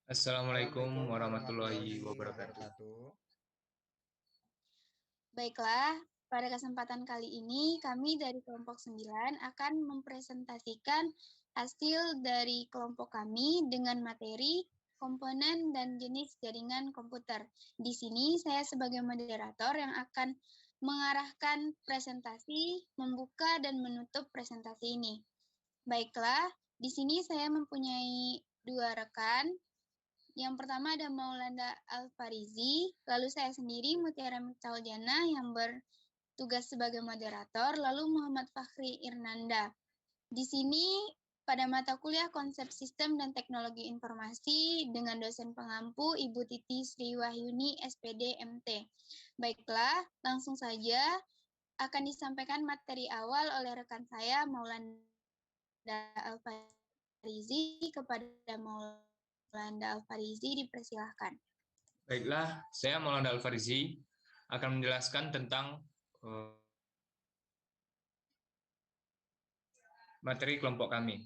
Assalamualaikum Assalamualaikum warahmatullahi warahmatullahi wabarakatuh. wabarakatuh. Baiklah, pada kesempatan kali ini kami dari kelompok 9 akan mempresentasikan hasil dari kelompok kami dengan materi komponen dan jenis jaringan komputer. Di sini saya sebagai moderator yang akan mengarahkan presentasi, membuka dan menutup presentasi ini. Baiklah, di sini saya mempunyai dua rekan. Yang pertama ada Maulanda Alfarizi, lalu saya sendiri Mutiara Mitaljana yang bertugas sebagai moderator, lalu Muhammad Fakhri Irnanda. Di sini pada mata kuliah konsep sistem dan teknologi informasi dengan dosen pengampu Ibu Titi Sri Wahyuni SPD MT. Baiklah, langsung saja akan disampaikan materi awal oleh rekan saya Maulanda Alfarizi. Kepada Maulanda Alfarizi dipersilahkan. Baiklah, saya Maulana Alfarizi akan menjelaskan tentang materi kelompok kami.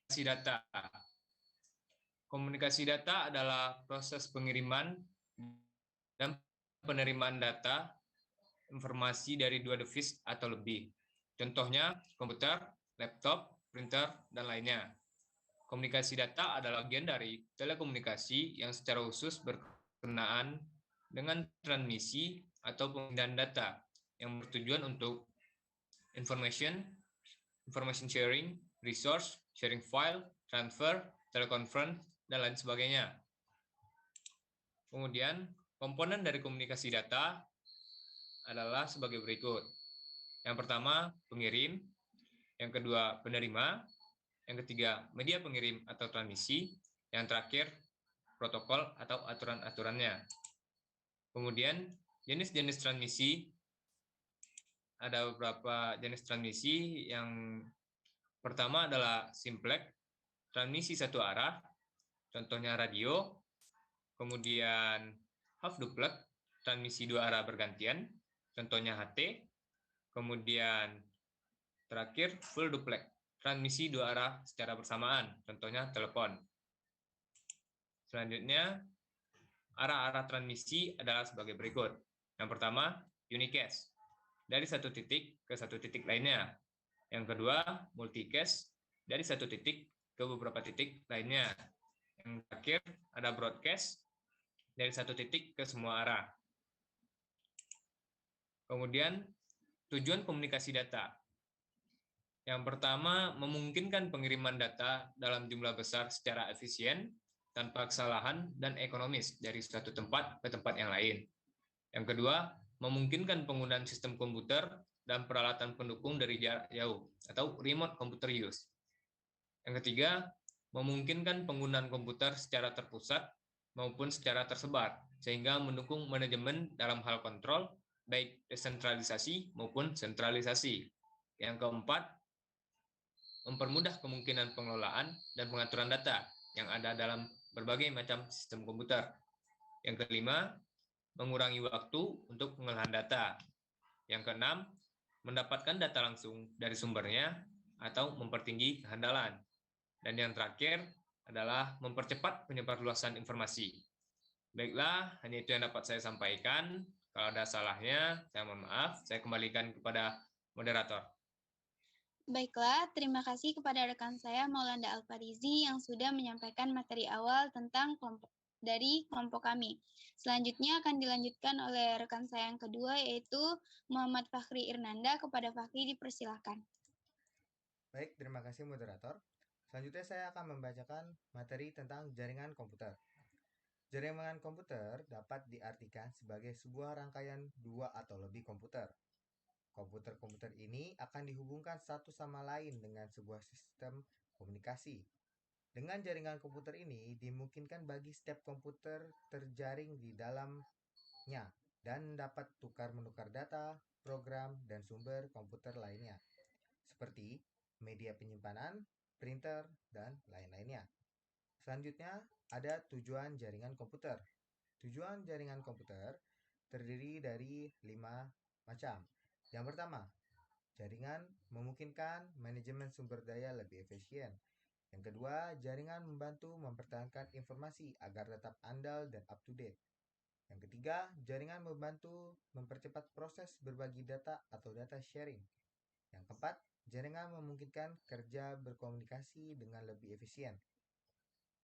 Komunikasi data. Komunikasi data adalah proses pengiriman dan penerimaan data informasi dari dua device atau lebih. Contohnya komputer, laptop, printer, dan lainnya. Komunikasi data adalah bagian dari telekomunikasi yang secara khusus berkenaan dengan transmisi atau pemindahan data yang bertujuan untuk information sharing, resource, sharing file, transfer, teleconference, dan lain sebagainya. Kemudian, komponen dari komunikasi data adalah sebagai berikut. Yang pertama, pengirim. Yang kedua, penerima. Yang ketiga, media pengirim atau transmisi. Yang terakhir, protokol atau aturan-aturannya. Kemudian, jenis-jenis transmisi. Ada beberapa jenis transmisi. Yang pertama adalah simplex, transmisi satu arah, contohnya radio. Kemudian, half duplex, transmisi dua arah bergantian, contohnya HT. Kemudian, terakhir, full duplex, transmisi dua arah secara bersamaan, contohnya telepon. Selanjutnya, arah-arah transmisi adalah sebagai berikut. Yang pertama, unicast, dari satu titik ke satu titik lainnya. Yang kedua, multicast, dari satu titik ke beberapa titik lainnya. Yang terakhir, ada broadcast, dari satu titik ke semua arah. Kemudian, tujuan komunikasi data. Yang pertama, memungkinkan pengiriman data dalam jumlah besar secara efisien, tanpa kesalahan dan ekonomis dari suatu tempat ke tempat yang lain. Yang kedua, memungkinkan penggunaan sistem komputer dan peralatan pendukung dari jarak jauh atau remote computer use. Yang ketiga, memungkinkan penggunaan komputer secara terpusat maupun secara tersebar, sehingga mendukung manajemen dalam hal kontrol, baik desentralisasi maupun sentralisasi. Yang keempat, mempermudah kemungkinan pengelolaan dan pengaturan data yang ada dalam berbagai macam sistem komputer. Yang kelima, mengurangi waktu untuk pengolahan data. Yang keenam, mendapatkan data langsung dari sumbernya atau mempertinggi kehandalan. Dan yang terakhir adalah mempercepat penyebarluasan informasi. Baiklah, hanya itu yang dapat saya sampaikan. Kalau ada salahnya, saya mohon maaf. Saya kembalikan kepada moderator. Baiklah, terima kasih kepada rekan saya Maulanda Alfarizi yang sudah menyampaikan materi awal tentang kelompok kami. Selanjutnya akan dilanjutkan oleh rekan saya yang kedua yaitu Muhammad Fakhri Irnanda. Kepada Fakhri dipersilahkan. Baik, terima kasih moderator. Selanjutnya saya akan membacakan materi tentang jaringan komputer. Jaringan komputer dapat diartikan sebagai sebuah rangkaian dua atau lebih komputer. Komputer-komputer ini akan dihubungkan satu sama lain dengan sebuah sistem komunikasi. Dengan jaringan komputer ini, dimungkinkan bagi setiap komputer terjaring di dalamnya dan dapat tukar-menukar data, program, dan sumber komputer lainnya, seperti media penyimpanan, printer, dan lain-lainnya. Selanjutnya, ada tujuan jaringan komputer. Tujuan jaringan komputer terdiri dari 5 macam. Yang pertama, jaringan memungkinkan manajemen sumber daya lebih efisien. Yang kedua, jaringan membantu mempertahankan informasi agar tetap andal dan up to date. Yang ketiga, jaringan membantu mempercepat proses berbagi data atau data sharing. Yang keempat, jaringan memungkinkan kerja berkomunikasi dengan lebih efisien.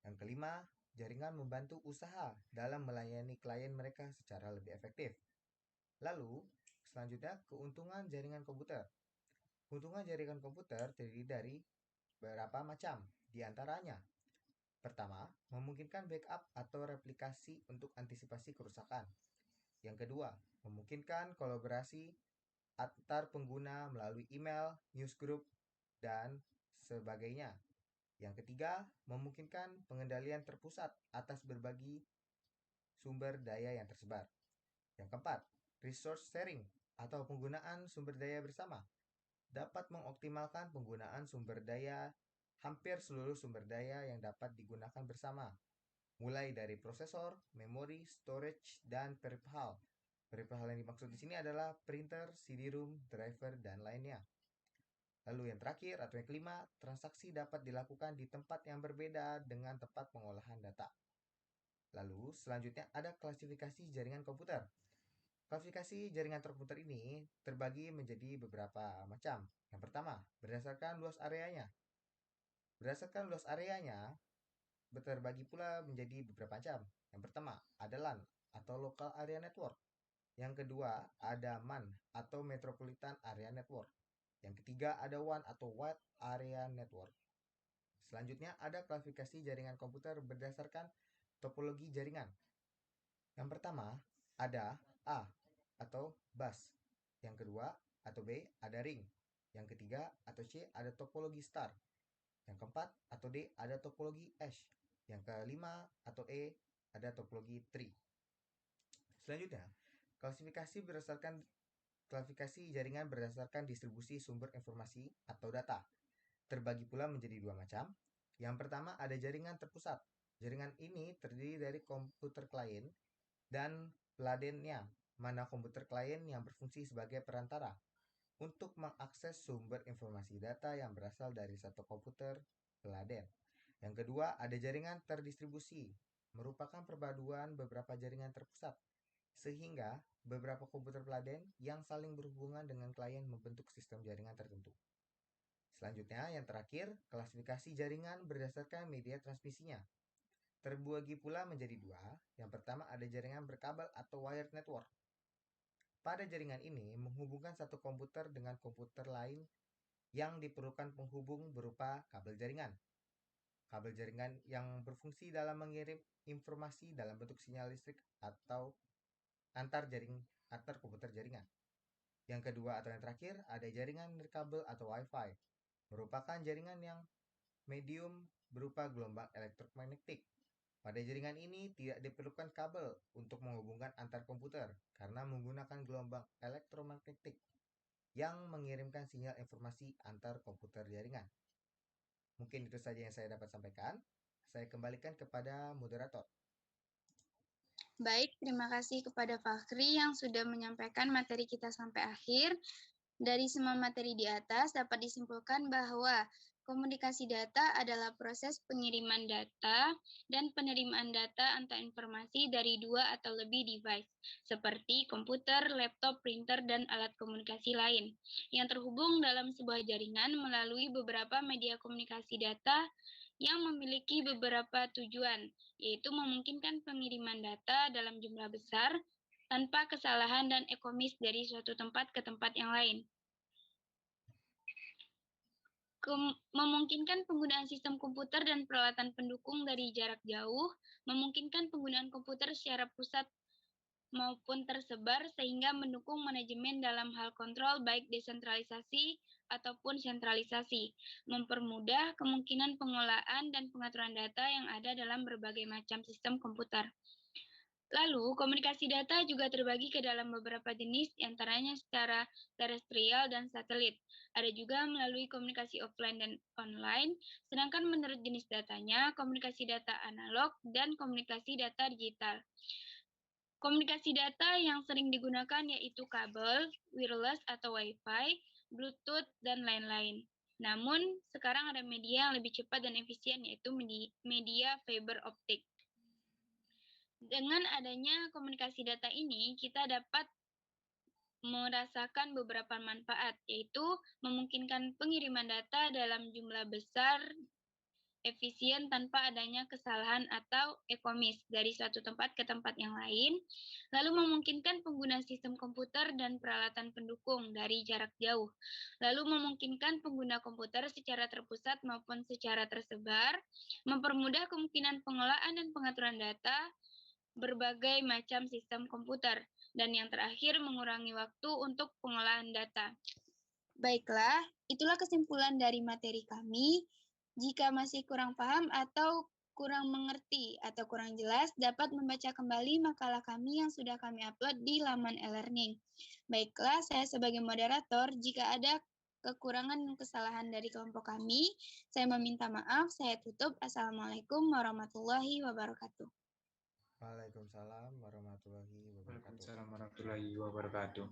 Yang kelima, jaringan membantu usaha dalam melayani klien mereka secara lebih efektif. Lalu, selanjutnya keuntungan jaringan komputer. Keuntungan jaringan komputer terdiri dari beberapa macam, di antaranya. Pertama, memungkinkan backup atau replikasi untuk antisipasi kerusakan. Yang kedua, memungkinkan kolaborasi antar pengguna melalui email, newsgroup, dan sebagainya. Yang ketiga, memungkinkan pengendalian terpusat atas berbagi sumber daya yang tersebar. Yang keempat, resource sharing atau penggunaan sumber daya bersama dapat mengoptimalkan penggunaan sumber daya hampir seluruh sumber daya yang dapat digunakan bersama, mulai dari prosesor, memori, storage, dan peripheral. Peripheral yang dimaksud di sini adalah printer, CD-ROM, driver, dan lainnya. Lalu yang terakhir atau yang kelima, transaksi dapat dilakukan di tempat yang berbeda dengan tempat pengolahan data. Lalu selanjutnya ada klasifikasi jaringan komputer. Klasifikasi jaringan komputer ini terbagi menjadi beberapa macam. Yang pertama, berdasarkan luas areanya. Berdasarkan luas areanya, terbagi pula menjadi beberapa macam. Yang pertama, ada LAN atau Local Area Network. Yang kedua, ada MAN atau Metropolitan Area Network. Yang ketiga, ada WAN atau Wide Area Network. Selanjutnya, ada klasifikasi jaringan komputer berdasarkan topologi jaringan. Yang pertama, ada A atau bus. Yang kedua atau B ada ring. Yang ketiga atau C ada topologi star. Yang keempat atau D ada topologi hash. Yang kelima atau E ada topologi tree. Selanjutnya, klasifikasi jaringan berdasarkan distribusi sumber informasi atau data. Terbagi pula menjadi dua macam. Yang pertama ada jaringan terpusat. Jaringan ini terdiri dari komputer klien dan peladennya, mana komputer klien yang berfungsi sebagai perantara untuk mengakses sumber informasi data yang berasal dari satu komputer peladen. Yang kedua, ada jaringan terdistribusi, merupakan perpaduan beberapa jaringan terpusat, sehingga beberapa komputer peladen yang saling berhubungan dengan klien membentuk sistem jaringan tertentu. Selanjutnya, yang terakhir, klasifikasi jaringan berdasarkan media transmisinya. Terbagi pula menjadi dua. Yang pertama ada jaringan berkabel atau wired network. Pada jaringan ini menghubungkan satu komputer dengan komputer lain yang diperlukan penghubung berupa kabel jaringan. Kabel jaringan yang berfungsi dalam mengirim informasi dalam bentuk sinyal listrik atau antar komputer jaringan. Yang kedua atau yang terakhir ada jaringan nirkabel atau Wi-Fi. Merupakan jaringan yang medium berupa gelombang elektromagnetik. Pada jaringan ini tidak diperlukan kabel untuk menghubungkan antar komputer karena menggunakan gelombang elektromagnetik yang mengirimkan sinyal informasi antar komputer jaringan. Mungkin itu saja yang saya dapat sampaikan. Saya kembalikan kepada moderator. Baik, terima kasih kepada Fakhri yang sudah menyampaikan materi kita sampai akhir. Dari semua materi di atas dapat disimpulkan bahwa komunikasi data adalah proses pengiriman data dan penerimaan data antar informasi dari dua atau lebih device, seperti komputer, laptop, printer, dan alat komunikasi lain, yang terhubung dalam sebuah jaringan melalui beberapa media komunikasi data yang memiliki beberapa tujuan, yaitu memungkinkan pengiriman data dalam jumlah besar tanpa kesalahan dan ekonomis dari suatu tempat ke tempat yang lain. Memungkinkan penggunaan sistem komputer dan peralatan pendukung dari jarak jauh, memungkinkan penggunaan komputer secara pusat maupun tersebar sehingga mendukung manajemen dalam hal kontrol baik desentralisasi ataupun sentralisasi, mempermudah kemungkinan pengolahan dan pengaturan data yang ada dalam berbagai macam sistem komputer. Lalu, komunikasi data juga terbagi ke dalam beberapa jenis, diantaranya secara terestrial dan satelit. Ada juga melalui komunikasi offline dan online, sedangkan menurut jenis datanya, komunikasi data analog dan komunikasi data digital. Komunikasi data yang sering digunakan yaitu kabel, wireless atau Wi-Fi, Bluetooth, dan lain-lain. Namun, sekarang ada media yang lebih cepat dan efisien, yaitu media fiber optik. Dengan adanya komunikasi data ini, kita dapat merasakan beberapa manfaat, yaitu memungkinkan pengiriman data dalam jumlah besar, efisien tanpa adanya kesalahan atau ekomis dari suatu tempat ke tempat yang lain, lalu memungkinkan pengguna sistem komputer dan peralatan pendukung dari jarak jauh, lalu memungkinkan pengguna komputer secara terpusat maupun secara tersebar, mempermudah kemungkinan pengelolaan dan pengaturan data, berbagai macam sistem komputer, dan yang terakhir mengurangi waktu untuk pengolahan data. Baiklah, itulah kesimpulan dari materi kami. Jika masih kurang paham atau kurang mengerti atau kurang jelas, dapat membaca kembali makalah kami yang sudah kami upload di laman e-learning. Baiklah, saya sebagai moderator, jika ada kekurangan dan kesalahan dari kelompok kami, saya meminta maaf. Saya tutup. Assalamualaikum warahmatullahi wabarakatuh. Waalaikumsalam warahmatullahi wabarakatuh. Waalaikumsalam warahmatullahi wabarakatuh.